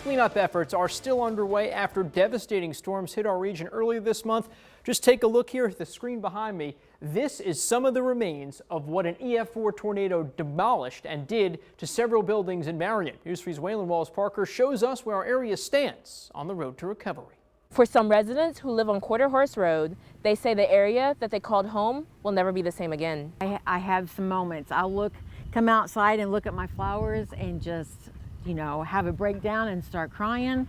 Cleanup efforts are still underway after devastating storms hit our region earlier this month. Just take a look here at the screen behind me. This is some of the remains of what an EF4 tornado demolished and did to several buildings in Marion. News 3's Waylon Wallace-Parker shows us where our area stands on the road to recovery. For some residents who live on Quarter Horse Road, they say the area that they called home will never be the same again. I have some moments. I'll come outside and look at my flowers and just, have a breakdown and start crying.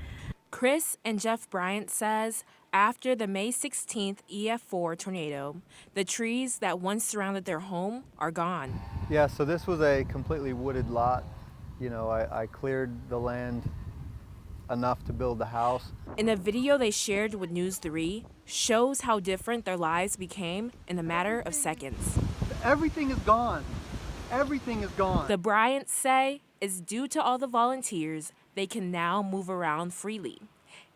Chris and Jeff Bryant says after the May 16th EF4 tornado, the trees that once surrounded their home are gone. Yeah, so this was a completely wooded lot. I cleared the land enough to build the house. In a video they shared with News 3 shows how different their lives became in a matter of seconds. Everything is gone. Everything is gone. The Bryants say is due to all the volunteers, they can now move around freely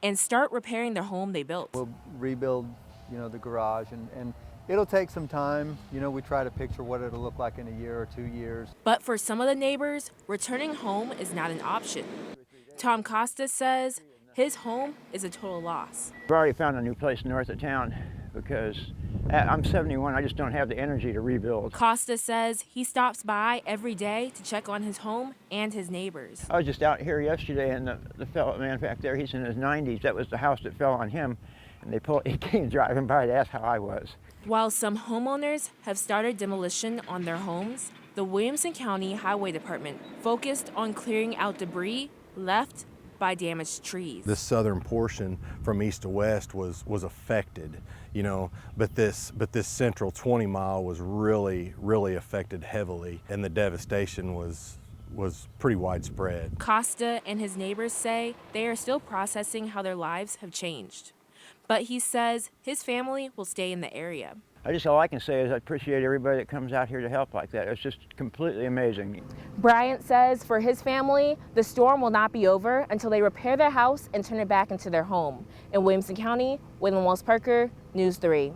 and start repairing their home they built. We'll rebuild, the garage and it'll take some time. We try to picture what it'll look like in a year or 2 years. But for some of the neighbors, returning home is not an option. Tom Costa says his home is a total loss. I've already found a new place north of town because I'm 71, I just don't have the energy to rebuild. Costa says he stops by every day to check on his home and his neighbors. I was just out here yesterday and the fellow man back there, he's in his 90s, that was the house that fell on him, and he came driving by to ask how I was. While some homeowners have started demolition on their homes, the Williamson County Highway Department focused on clearing out debris left by damaged trees. This southern portion from east to west was affected, but this central 20 mile was really affected heavily, and the devastation was pretty widespread. Costa and his neighbors say they are still processing how their lives have changed, but he says his family will stay in the area. All I can say is I appreciate everybody that comes out here to help like that. It's just completely amazing. Bryant says for his family, the storm will not be over until they repair their house and turn it back into their home. In Williamson County, Waylon Wallace-Parker, News 3.